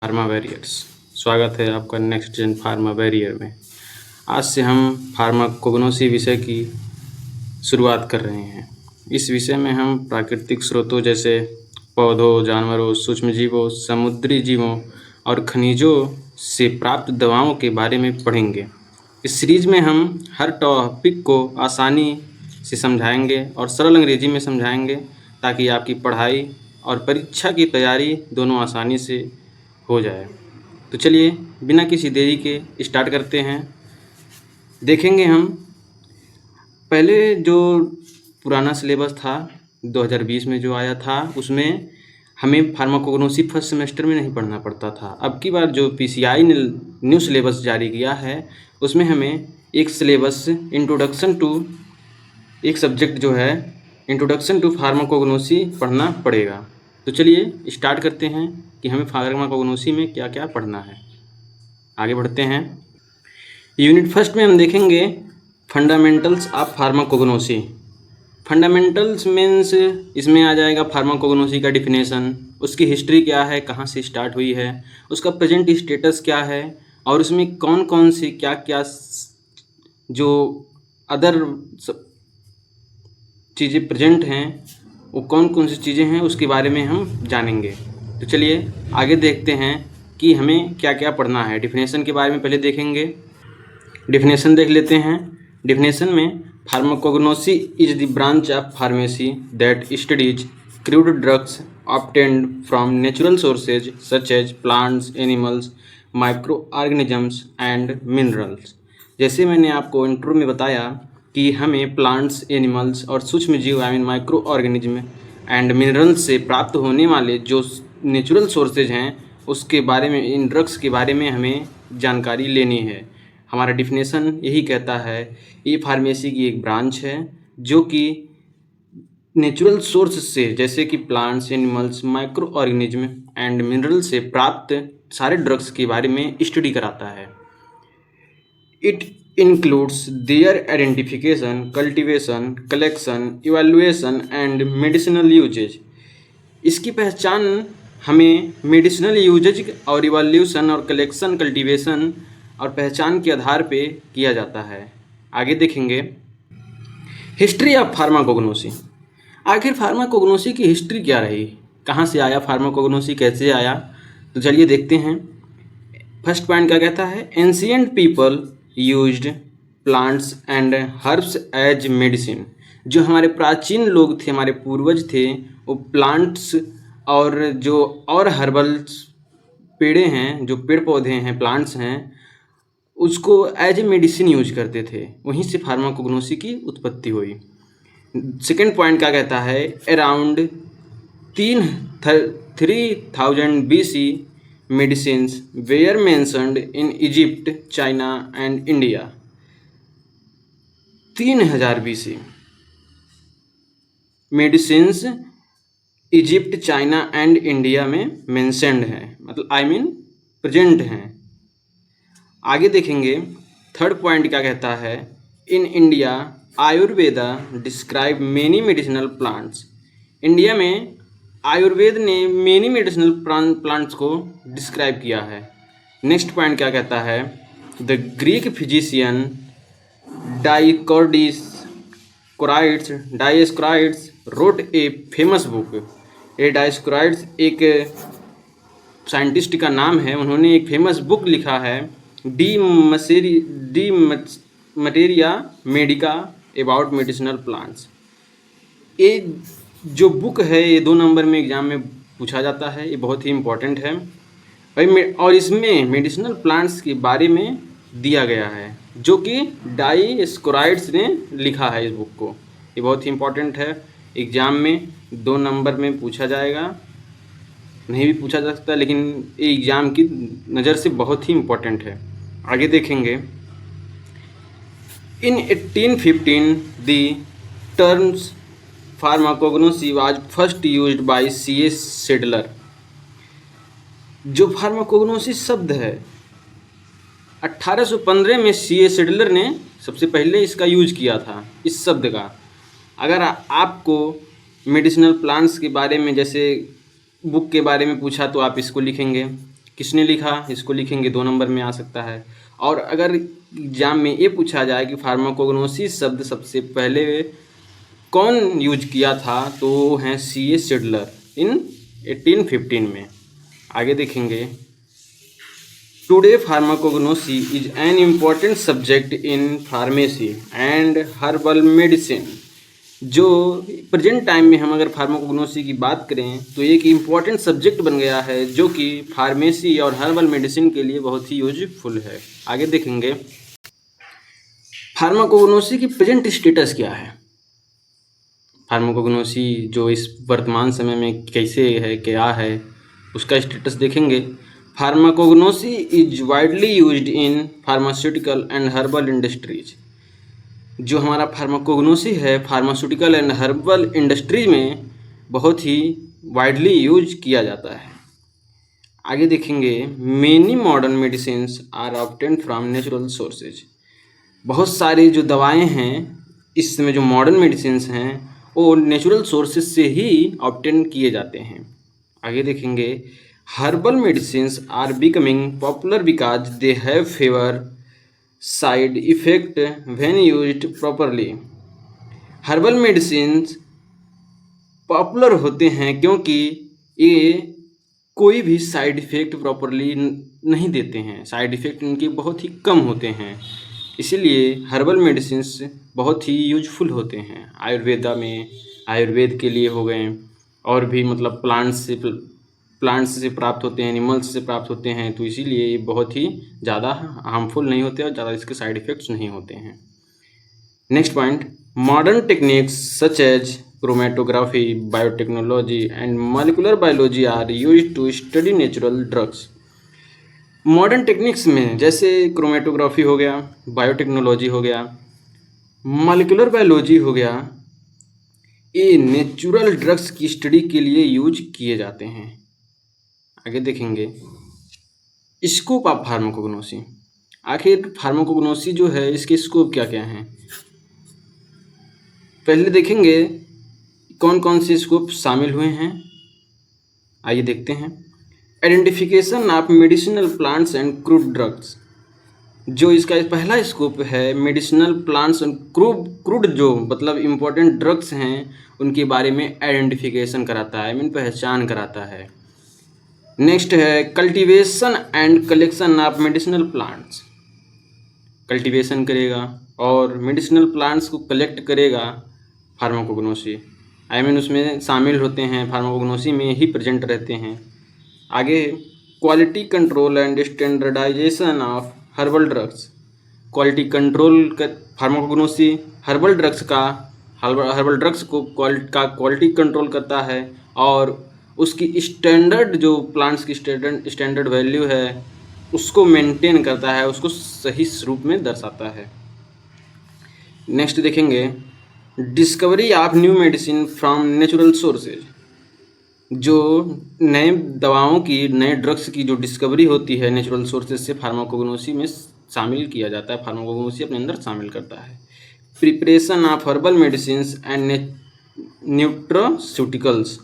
Pharma barriers. स्वागत है आपका नेक्स्ट जेन फार्मा बैरियर में। आज से हम फार्माकोग्नोसी विषय की शुरुआत कर रहे हैं। इस विषय में हम प्राकृतिक स्रोतों जैसे पौधों, जानवरों, सूक्ष्मजीवों, समुद्री जीवों और खनिजों से प्राप्त दवाओं के बारे में पढ़ेंगे। इस सीरीज में हम हर टॉपिक को आसानी से समझाएंगे और सरल अंग्रेजी में समझाएंगे ताकि आपकी पढ़ाई और परीक्षा की तैयारी दोनों आसानी से हो जाए। तो चलिए बिना किसी देरी के स्टार्ट करते हैं। देखेंगे हम पहले जो पुराना सिलेबस था 2020 में जो आया था उसमें हमें फार्माकोग्नोसी फर्स्ट सेमेस्टर में नहीं पढ़ना पड़ता था। अब की बार जो PCI ने न्यू सिलेबस जारी किया है उसमें हमें एक सिलेबस एक सब्जेक्ट जो है इंट्रोडक्शन टू फार्माकोग्नोसी पढ़ना पड़ेगा। तो चलिए स्टार्ट करते हैं कि हमें फार्माकोग्नोसी में क्या क्या पढ़ना है। आगे बढ़ते हैं। यूनिट फर्स्ट में हम देखेंगे fundamentals of pharmacognosy. Fundamentals means इसमें आ जाएगा फार्माकोग्नोसी का डिफिनेशन, उसकी हिस्ट्री क्या है, कहाँ से स्टार्ट हुई है, उसका प्रेजेंट स्टेटस क्या है और उसमें कौन कौन सी क्या क्या जो अदर चीज़ें प्रेजेंट हैं वो कौन कौन सी चीज़ें हैं उसके बारे में हम जानेंगे। तो चलिए आगे देखते हैं कि हमें क्या क्या पढ़ना है। डिफिनेशन के बारे में पहले देखेंगे। डिफिनेशन देख लेते हैं। डिफिनेशन में pharmacognosy is the branch of pharmacy that studies crude drugs obtained from natural sources such as plants, animals, micro organisms and minerals. जैसे मैंने आपको इंट्रो में बताया कि हमें प्लांट्स, एनिमल्स और सूक्ष्म जीव माइक्रो ऑर्गेनिज्म एंड मिनरल्स से प्राप्त होने वाले जो नेचुरल सोर्सेज हैं उसके बारे में, इन ड्रग्स के बारे में हमें जानकारी लेनी है। हमारा डिफिनेशन यही कहता है ये फार्मेसी की एक ब्रांच है जो कि नेचुरल सोर्स से जैसे कि plants, animals, micro organism and mineral से प्राप्त सारे ड्रग्स के बारे में स्टडी कराता है। It includes their identification, cultivation, collection, evaluation and medicinal usage। इसकी पहचान हमें मेडिसिनल यूजेज और इवैल्यूएशन और कलेक्शन, कल्टीवेशन और पहचान के आधार पे किया जाता है। आगे देखेंगे हिस्ट्री ऑफ फार्माकोग्नोसी। आखिर फार्माकोग्नोसी की हिस्ट्री क्या रही, कहाँ से आया फार्माकोग्नोसी, कैसे आया, तो चलिए देखते हैं। फर्स्ट पॉइंट क्या कहता है, ancient people used plants and herbs as medicine. जो हमारे प्राचीन लोग थे, हमारे पूर्वज थे, वो प्लांट्स और जो और हर्बल्स पेड़े हैं, जो पेड़ पौधे हैं, प्लांट्स हैं, उसको एज ए मेडिसिन यूज करते थे। वहीं से फार्माकोग्नोसी की उत्पत्ति हुई। सेकेंड पॉइंट क्या कहता है, around 3000 BC medicines were mentioned in Egypt, China and India। 3000 BC medicines Egypt, China and India में मेंशनड हैं, मतलब प्रेजेंट हैं। आगे देखेंगे थर्ड पॉइंट क्या कहता है, in India Ayurveda describe many medicinal plants. India में आयुर्वेद ने मेनी मेडिसिनल प्लांट्स को डिस्क्राइब किया है। नेक्स्ट पॉइंट क्या कहता है, the Greek physician Dioscorides wrote a famous book. ये डायोस्कोराइड्स एक साइंटिस्ट का नाम है, उन्होंने एक फेमस बुक लिखा है, D materia Medica about medicinal plants. ये जो बुक है ये 2 नंबर में एग्जाम में पूछा जाता है, ये बहुत ही इम्पोर्टेंट है भाई। और इसमें मेडिसिनल प्लांट्स के बारे में दिया गया है जो कि डायोस्कोराइड्स ने लिखा है इस बुक को। ये बहुत ही इम्पोर्टेंट है, एग्ज़ाम में 2 नंबर में पूछा जाएगा, नहीं भी पूछा जा सकता, लेकिन ये एग्ज़ाम की नज़र से बहुत ही इम्पोर्टेंट है। आगे देखेंगे, इन 1815 the terms pharmacognosy was first used by C.A. Sedler. जो फार्माकोग्नोसी शब्द है 1815 में C.A. सेडलर ने सबसे पहले इसका यूज किया था, इस शब्द का। अगर आपको मेडिसिनल प्लांट्स के बारे में जैसे बुक के बारे में पूछा तो आप इसको लिखेंगे किसने लिखा, इसको लिखेंगे 2 नंबर में आ सकता है। और अगर एग्जाम में ये पूछा जाए कि फार्माकोग्नोसिस शब्द सबसे पहले कौन यूज किया था, तो वो हैं C.A. शिडलर इन 1815 में। आगे देखेंगे, today pharmacognosy is an important subject in pharmacy and herbal medicine. जो प्रेजेंट टाइम में हम अगर फार्माकोग्नोसी की बात करें तो एक इम्पॉर्टेंट सब्जेक्ट बन गया है, जो कि फार्मेसी और हर्बल मेडिसिन के लिए बहुत ही यूजफुल है। आगे देखेंगे, फार्माकोग्नोसी की प्रेजेंट स्टेटस क्या है। फार्माकोग्नोसी जो इस वर्तमान समय में कैसे है, क्या है, उसका स्टेटस देखेंगे। Pharmacognosy is widely used in pharmaceutical and herbal industries. जो हमारा फार्माकोग्नोसी है फार्मास्यूटिकल एंड हर्बल इंडस्ट्री में बहुत ही वाइडली यूज किया जाता है। आगे देखेंगे, many modern medicines are obtained from natural sources. बहुत सारी जो दवाएं हैं इस समय, जो मॉडर्न मेडिसिन्स हैं, वो नेचुरल सोर्सेज से ही ऑब्टेन किए जाते हैं। आगे देखेंगे, herbal medicines are becoming popular because they have fewer side effect when used properly. Herbal medicines popular होते हैं क्योंकि ये कोई भी साइड इफ़ेक्ट प्रॉपरली नहीं देते हैं, साइड इफ़ेक्ट इनके बहुत ही कम होते हैं, इसीलिए हर्बल मेडिसिन्स बहुत ही यूजफुल होते हैं। आयुर्वेदा में आयुर्वेद के लिए हो गए, और भी मतलब प्लांट्स से प्राप्त होते हैं, एनिमल्स से प्राप्त होते हैं, तो इसीलिए ये बहुत ही ज़्यादा हार्मफुल नहीं होते और ज़्यादा इसके साइड इफ़ेक्ट्स नहीं होते हैं। Next point, modern techniques such as chromatography, biotechnology and molecular biology are used to study natural drugs. Modern techniques में जैसे क्रोमेटोग्राफी हो गया, बायोटेक्नोलॉजी हो गया, मॉलिक्यूलर बायोलॉजी हो गया, ये नेचुरल ड्रग्स की स्टडी के लिए यूज किए जाते हैं। आगे देखेंगे, स्कोप ऑफ फार्माकोग्नोसी। आखिर फार्माकोग्नोसी जो है इसके स्कोप क्या क्या हैं, पहले देखेंगे कौन कौन से स्कोप शामिल हुए हैं। आइए देखते हैं। Identification of medicinal plants and crude drugs. जो इसका पहला स्कोप है, मेडिसिनल प्लांट्स एंड क्रूड जो मतलब इम्पोर्टेंट ड्रग्स हैं उनके बारे में आइडेंटिफिकेशन कराता है, मीन पहचान कराता है। नेक्स्ट है cultivation and collection of medicinal plants. Cultivation करेगा और मेडिसिनल प्लांट्स को कलेक्ट करेगा फार्माकोग्नोसी, उसमें शामिल होते हैं, फार्माकोग्नोसी में ही प्रेजेंट रहते हैं। आगे quality control and standardization of herbal drugs. Quality control का फार्माकोग्नोसी हर्बल ड्रग्स को क्वालिटी कंट्रोल करता है और उसकी स्टैंडर्ड जो प्लांट्स की स्टैंडर्ड वैल्यू है उसको मेंटेन करता है, उसको सही रूप में दर्शाता है। नेक्स्ट देखेंगे discovery of new medicine from natural sources. जो नए दवाओं की, नए ड्रग्स की जो डिस्कवरी होती है नेचुरल सोर्सेज से, फार्माकोग्नोसी में शामिल किया जाता है, फार्माकोग्नोसी अपने अंदर शामिल करता है। Preparation of herbal medicines and nutraceuticals.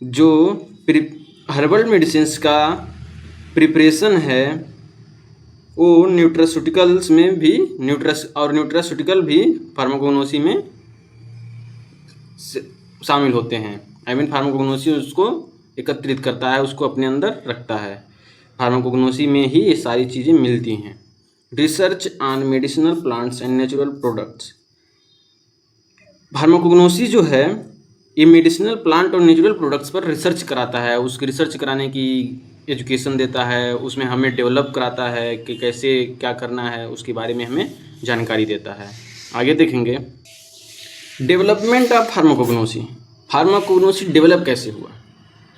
जो हर्बल मेडिसिन्स का प्रिपरेशन है वो न्यूट्रास्यूटिकल्स में भी न्यूट्रास्यूटिकल भी फार्माकोग्नोसी में शामिल होते हैं। फार्माकोग्नोसी उसको एकत्रित करता है, उसको अपने अंदर रखता है। फार्माकोग्नोसी में ही ये सारी चीज़ें मिलती हैं। Research on medicinal plants and natural products. Pharmacognosy जो है ये मेडिसिनल प्लांट और नेचुरल प्रोडक्ट्स पर रिसर्च कराता है, उसकी रिसर्च कराने की एजुकेशन देता है, उसमें हमें डेवलप कराता है कि कैसे क्या करना है, उसके बारे में हमें जानकारी देता है। आगे देखेंगे development of pharmacognosy. Pharmacognosy develop कैसे हुआ,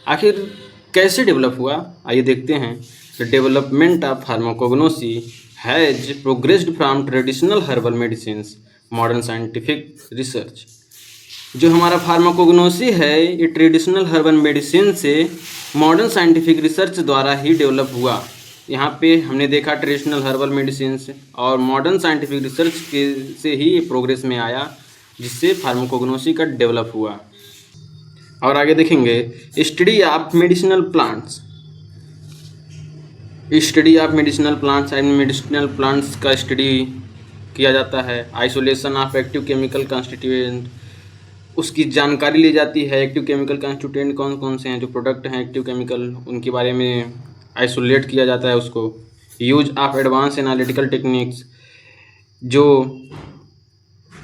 आखिर कैसे डेवलप हुआ, आइए देखते हैं। The development of pharmacognosy has progressed from traditional herbal medicines modern scientific research. जो हमारा फार्माकोग्नोसी है ये ट्रेडिशनल हर्बल मेडिसिन से मॉडर्न साइंटिफिक रिसर्च द्वारा ही डेवलप हुआ। यहाँ पे हमने देखा ट्रेडिशनल हर्बल मेडिसिन और मॉडर्न साइंटिफिक रिसर्च से ही प्रोग्रेस में आया, जिससे फार्माकोग्नोसी का डेवलप हुआ। और आगे देखेंगे study of medicinal plants. Study of medicinal plants and medicinal plants का स्टडी किया जाता है। Isolation of active chemical constituent, उसकी जानकारी ली जाती है। एक्टिव केमिकल कॉन्स्टिट्यूएंट कौन कौन से हैं, जो प्रोडक्ट हैं एक्टिव केमिकल, उनके बारे में आइसोलेट किया जाता है उसको। Use of advance analytical techniques, जो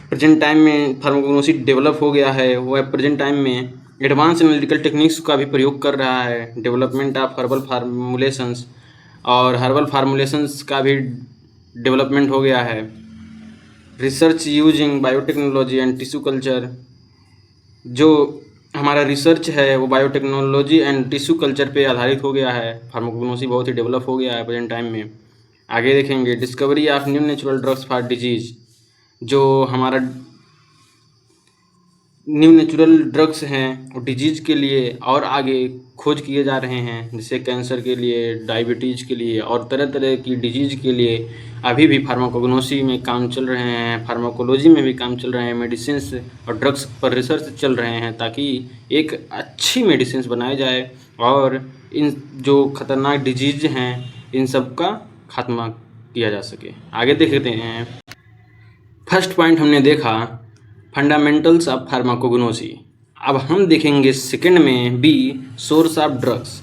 प्रेजेंट टाइम में फार्माकोग्नोसी डेवलप हो गया है, वो प्रेजेंट टाइम में एडवांस एनालिटिकल टेक्निक्स का भी प्रयोग कर रहा है। डेवलपमेंट ऑफ हर्बल फार्मूलेशंस, और हर्बल फार्मूलेशंस का भी डेवलपमेंट हो गया है। Research using biotechnology and tissue culture, जो हमारा रिसर्च है वो बायोटेक्नोलॉजी एंड टिश्यू कल्चर पे आधारित हो गया है। फार्माकोग्नोसी बहुत ही डेवलप हो गया है प्रेजेंट टाइम में। आगे देखेंगे discovery of new natural drugs for disease, जो हमारा न्यू नेचुरल ड्रग्स हैं और डिजीज़ के लिए और आगे खोज किए जा रहे हैं, जैसे कैंसर के लिए, डायबिटीज़ के लिए और तरह तरह की डिजीज़ के लिए अभी भी फार्माकोग्नोसी में काम चल रहे हैं, फार्माकोलॉजी में भी काम चल रहे हैं। मेडिसिन्स और ड्रग्स पर रिसर्च चल रहे हैं ताकि एक अच्छी मेडिसिन्स बनाई जाए और इन जो खतरनाक डिजीज़ हैं इन सब का खात्मा किया जा सके। आगे देखते हैं। फर्स्ट पॉइंट हमने देखा फंडामेंटल्स ऑफ फार्माकोग्नोसी। अब हम देखेंगे सेकंड में be source of drugs.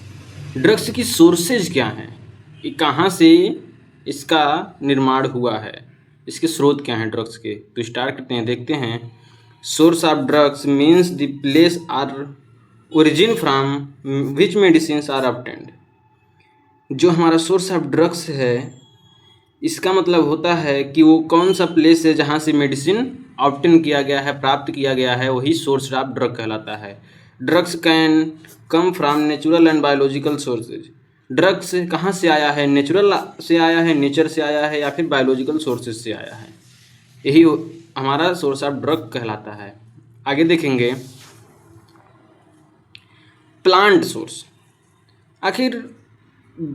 Drugs की सोर्सेज क्या हैं, ये कहाँ से इसका निर्माण हुआ है, इसके स्रोत क्या हैं ड्रग्स के। तो स्टार्ट करते हैं, देखते हैं। Source of drugs means the place or origin from which medicine are obtained. जो हमारा सोर्स ऑफ ड्रग्स है इसका मतलब होता है कि वो कौन सा प्लेस है जहाँ से मेडिसिन ऑब्टेन किया गया है, प्राप्त किया गया है, वही सोर्स ऑफ ड्रग कहलाता है। Drugs can come from natural and biological sources. Drugs कहाँ से आया है, नेचुरल से आया है, नेचर से आया है, या फिर बायोलॉजिकल सोर्सेज से आया है, यही हमारा सोर्स ऑफ ड्रग कहलाता है। आगे देखेंगे प्लांट सोर्स। आखिर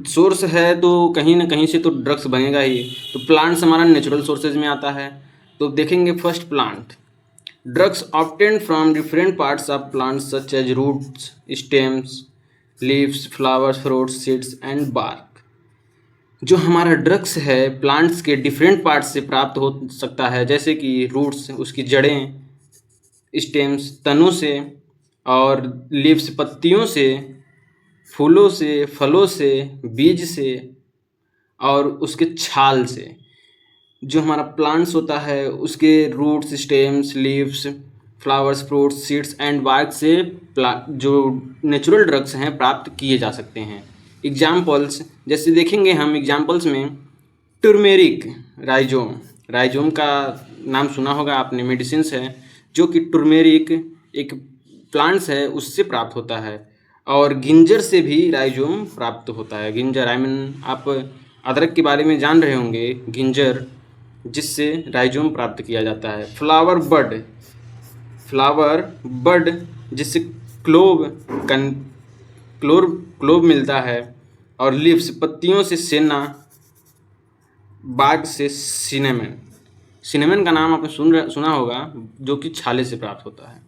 सोर्स है तो कहीं ना कहीं से तो ड्रग्स बनेगा ही, तो प्लांट्स हमारा नेचुरल सोर्सेज में आता है। तो देखेंगे first plant. Drugs obtained from different parts of plants such as roots, stems, leaves, flowers, fruits, seeds and bark. जो हमारा ड्रग्स है प्लांट्स के डिफरेंट पार्ट्स से प्राप्त हो सकता है, जैसे कि रूट्स उसकी जड़ें, स्टेम्स तनों से, और लीव्स पत्तियों से, फूलों से, फलों से, बीज से और उसके छाल से। जो हमारा प्लांट्स होता है उसके roots, stems, leaves, flowers, fruits, seeds and bark से जो नेचुरल ड्रग्स हैं प्राप्त किए जा सकते हैं। एग्जाम्पल्स जैसे देखेंगे हम एग्जाम्पल्स में टर्मेरिक, राइजोम। राइजोम का नाम सुना होगा आपने, मेडिसिन्स है जो कि टर्मेरिक एक प्लांट्स है उससे प्राप्त होता है। और गिंजर से भी राइजोम प्राप्त होता है। गिंजर आप अदरक के बारे में जान रहे होंगे, गिंजर जिससे राइजोम प्राप्त किया जाता है। फ्लावर बड जिससे क्लोव मिलता है। और लीव्स पत्तियों से सेना, बाग से सिनेमन का नाम आपने सुना होगा, जो कि छाले से प्राप्त होता है।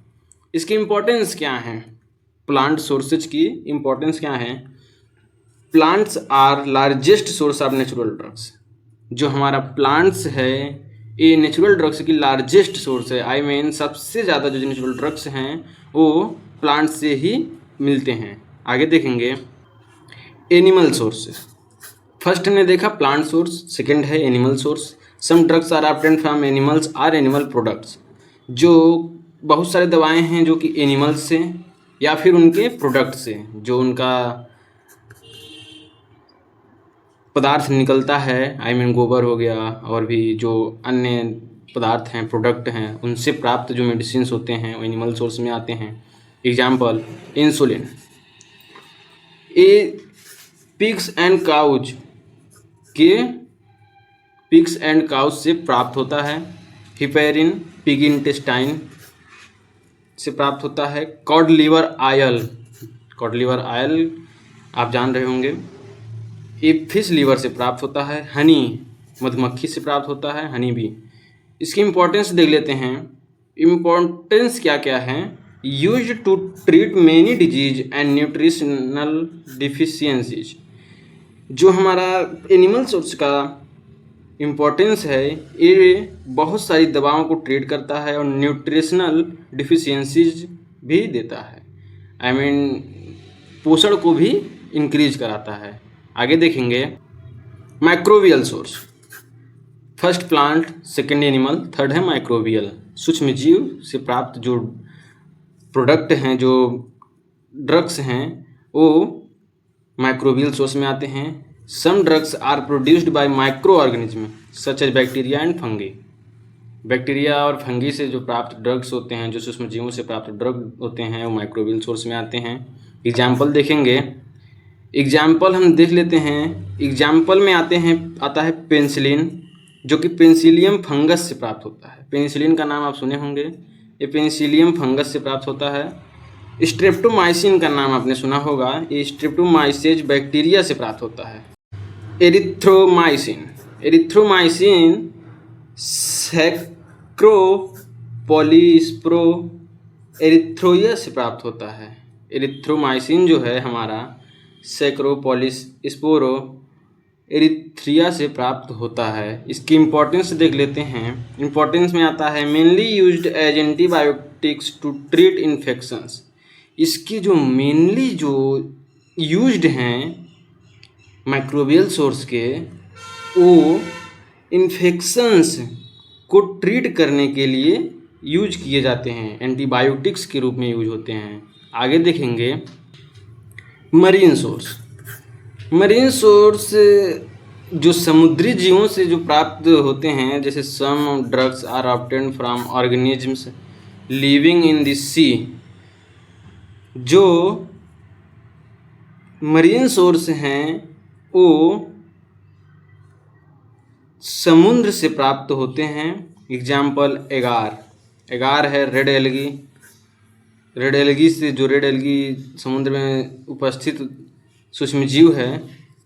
इसकी इम्पोर्टेंस क्या है, प्लांट सोर्सेज की इम्पोर्टेंस क्या है। Plants are largest source of natural drugs. जो हमारा प्लांट्स है ये नेचुरल ड्रग्स की लार्जेस्ट सोर्स है। आई मीन सबसे ज़्यादा जो नेचुरल ड्रग्स हैं वो प्लांट्स से ही मिलते हैं। आगे देखेंगे एनिमल सोर्सेज। फर्स्ट ने देखा प्लांट सोर्स, सेकंड है animal source. Some drugs are obtained from animals or animal products. जो बहुत सारे दवाएं हैं जो कि एनिमल्स से या फिर उनके प्रोडक्ट से, जो उनका पदार्थ निकलता है, आई मीन गोबर हो गया और भी जो अन्य पदार्थ हैं, प्रोडक्ट हैं, उनसे प्राप्त जो मेडिसिन्स होते हैं वो एनिमल सोर्स में आते हैं। एग्जाम्पल इंसुलिन, ये पिग्स एंड काउज से प्राप्त होता है। हिपेरिन पिग इंटेस्टाइन से प्राप्त होता है। कॉड लिवर आयल आप जान रहे होंगे, ये फिश लीवर से प्राप्त होता है। हनी मधुमक्खी से प्राप्त होता है, हनी भी। इसकी इम्पोर्टेंस देख लेते हैं। इम्पोर्टेंस क्या क्या है। Use to treat many disease and nutritional deficiencies. जो हमारा एनिमल सोर्स का इम्पोर्टेंस है, ये बहुत सारी दवाओं को ट्रीट करता है और न्यूट्रिशनल डिफिशियंसीज भी देता है। आई मीन पोषण को भी इंक्रीज कराता है। आगे देखेंगे microbial source. First plant, second animal, third है माइक्रोबियल। सूक्ष्म जीव से प्राप्त जो प्रोडक्ट हैं, जो ड्रग्स हैं, वो माइक्रोबियल सोर्स में आते हैं। Some drugs are produced by micro organism such as bacteria and fungi. Bacteria और फंगी से जो प्राप्त ड्रग्स होते हैं, जो सूक्ष्म जीवों से प्राप्त ड्रग होते हैं, वो माइक्रोबियल सोर्स में आते हैं। एग्जाम्पल देखेंगे, एग्जाम्पल हम देख लेते हैं। एग्जाम्पल में आता है पेनिसिलिन, जो कि पेनिसिलियम फंगस से प्राप्त होता है। पेनिसिलिन का नाम आप सुने होंगे, ये पेनिसिलियम फंगस से प्राप्त होता है। स्ट्रेप्टोमाइसिन का नाम आपने सुना होगा, ये स्ट्रेप्टोमाइसेज बैक्टीरिया से प्राप्त होता है। एरिथ्रोमाइसिन सैक्रोपोलिस्प्रो एरिथ्रोइया से प्राप्त होता है। एरिथ्रोमाइसिन जो है हमारा सैक्रोपोलिस्पोरो एरिथ्रिया से प्राप्त होता है। इसकी इम्पोर्टेंस देख लेते हैं। इम्पोर्टेंस में आता है mainly used as antibiotics to treat infections. इसकी जो मेनली जो यूज्ड हैं माइक्रोबियल सोर्स के, वो इन्फेक्शंस को ट्रीट करने के लिए यूज किए जाते हैं, एंटीबायोटिक्स के रूप में यूज होते हैं। आगे देखेंगे मरीन सोर्स। मरीन सोर्स जो समुद्री जीवों से जो प्राप्त होते हैं, जैसे some drugs are obtained from organisms living in the sea. जो मरीन सोर्स हैं वो समुद्र से प्राप्त होते हैं। एग्जाम्पल एगार है रेड एल्गी। रेड एल्गी से जो रेड एल्गी समुद्र में उपस्थित सूक्ष्म जीव है,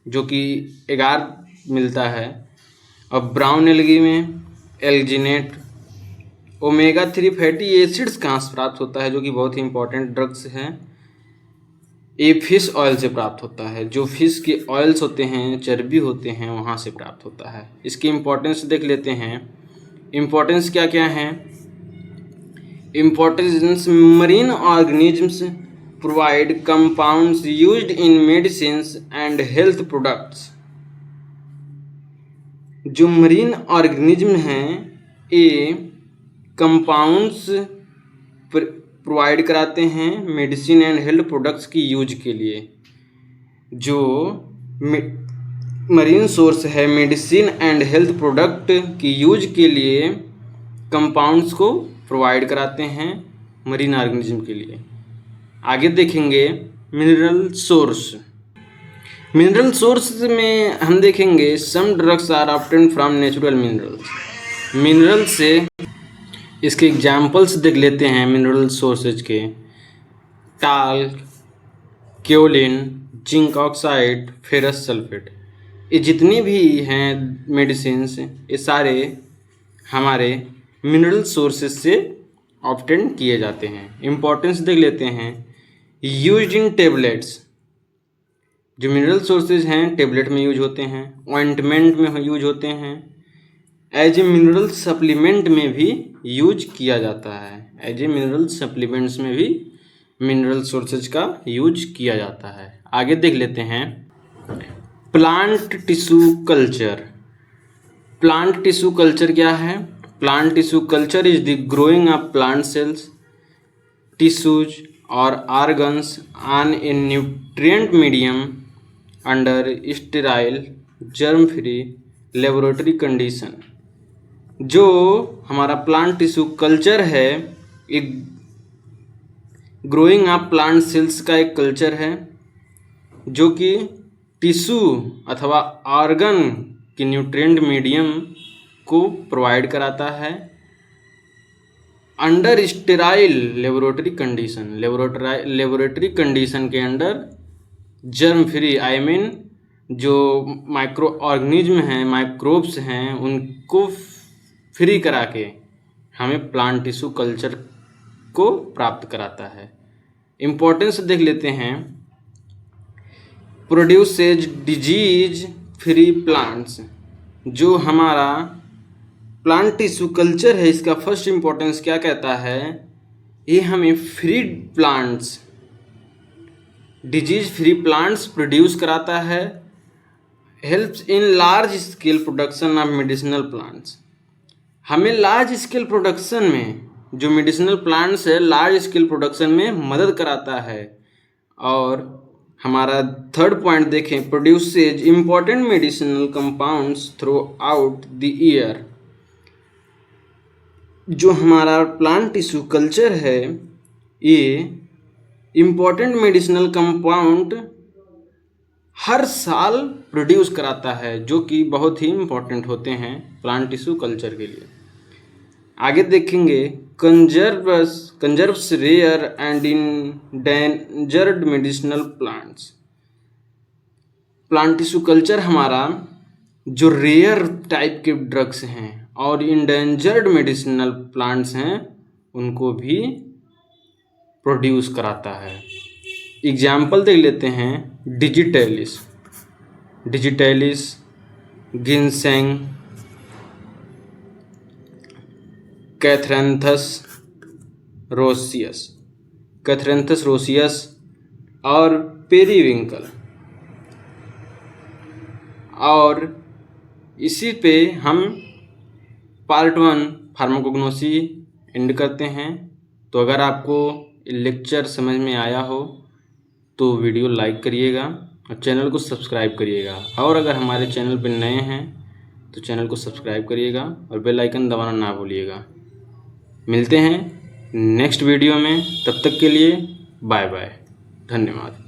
जो कि एगार मिलता है। और ब्राउन एल्गी में एल्जिनेट। ओमेगा 3 फैटी एसिड्स कहाँ से प्राप्त होता है, जो कि बहुत ही इंपॉर्टेंट ड्रग्स हैं। ये फिश ऑयल से प्राप्त होता है। जो फिश के ऑयल्स होते हैं, चर्बी होते हैं, वहाँ से प्राप्त होता है। इसकी इम्पोर्टेंस देख लेते हैं। इम्पोर्टेंस क्या क्या है? Importance marine organisms provide compounds used in medicines and health products. जो मरीन ऑर्गेनिज्म हैं, ये कंपाउंड्स प्रोवाइड कराते हैं मेडिसिन एंड हेल्थ प्रोडक्ट्स की यूज के लिए। जो मरीन सोर्स है मेडिसिन एंड हेल्थ प्रोडक्ट की यूज के लिए कंपाउंड्स को प्रोवाइड कराते हैं मरीन ऑर्गेनिज्म के लिए। आगे देखेंगे मिनरल सोर्स। मिनरल सोर्स में हम देखेंगे some drugs are obtained from natural minerals. Mineral से इसके एग्जाम्पल्स देख लेते हैं मिनरल सोर्सेज के। Talc, kaolin, zinc oxide, ferrous sulphate, ये जितनी भी हैं मेडिसिन्स, ये सारे हमारे मिनरल सोर्सेज से ऑब्टेन किए जाते हैं। इम्पोर्टेंस देख लेते हैं। Used in tablets. जो मिनरल सोर्सेज हैं टेबलेट में यूज होते हैं, ऑइंटमेंट में यूज होते हैं, एज ए मिनरल सप्लीमेंट में भी यूज किया जाता है। एज ए मिनरल सप्लीमेंट्स में भी मिनरल सोर्सेज का यूज किया जाता है। आगे देख लेते हैं plant tissue culture. Plant tissue culture क्या है? Plant tissue culture is the growing of plant cells, tissues और organs on a nutrient medium under sterile germ free laboratory condition. जो हमारा प्लांट टिश्यू कल्चर है, एक ग्रोइंग ऑफ प्लांट सेल्स का एक culture है, जो कि टिश्यू अथवा ऑर्गन के न्यूट्रिएंट मीडियम को प्रोवाइड कराता है under sterile laboratory condition. Laboratory condition के under germ free, I mean जो माइक्रो ऑर्गेनिज्म हैं, माइक्रोब्स हैं, उनको फ्री करा के हमें प्लांट टिश्यू कल्चर को प्राप्त कराता है। इम्पोर्टेंस देख लेते हैं। Produces disease free plants. जो हमारा प्लांट टिश्यू कल्चर है, इसका फर्स्ट इम्पोर्टेंस क्या कहता है, ये हमें free plants, disease free plants produce कराता है। Helps in large scale production of medicinal plants. हमें लार्ज स्केल प्रोडक्शन में, जो मेडिसिनल प्लांट्स है, लार्ज स्केल प्रोडक्शन में मदद कराता है। और हमारा थर्ड पॉइंट देखें, produces important medicinal compounds through out the year. जो हमारा प्लांट टिश्यू कल्चर है, ये इम्पॉर्टेंट मेडिसिनल कंपाउंड हर साल प्रोड्यूस कराता है, जो कि बहुत ही इम्पॉर्टेंट होते हैं प्लांट टिश्यू कल्चर के लिए। आगे देखेंगे, conserves rare and endangered medicinal plants. Plant tissue culture हमारा जो रेयर टाइप के ड्रग्स हैं और इंडेंजर्ड मेडिसिनल प्लांट्स हैं, उनको भी प्रोड्यूस कराता है। एग्जाम्पल देख लेते हैं, डिजिटेलिस, गिनसेंग, कैथरैंथस रोसियस और पेरीविंकल। और इसी पे हम पार्ट 1 फार्माकोग्नोसी एंड करते हैं। तो अगर आपको लेक्चर समझ में आया हो तो वीडियो लाइक करिएगा और चैनल को सब्सक्राइब करिएगा। और अगर हमारे चैनल पर नए हैं तो चैनल को सब्सक्राइब करिएगा और बेल आइकन दबाना ना भूलिएगा। मिलते हैं नेक्स्ट वीडियो में, तब तक के लिए बाय बाय, धन्यवाद।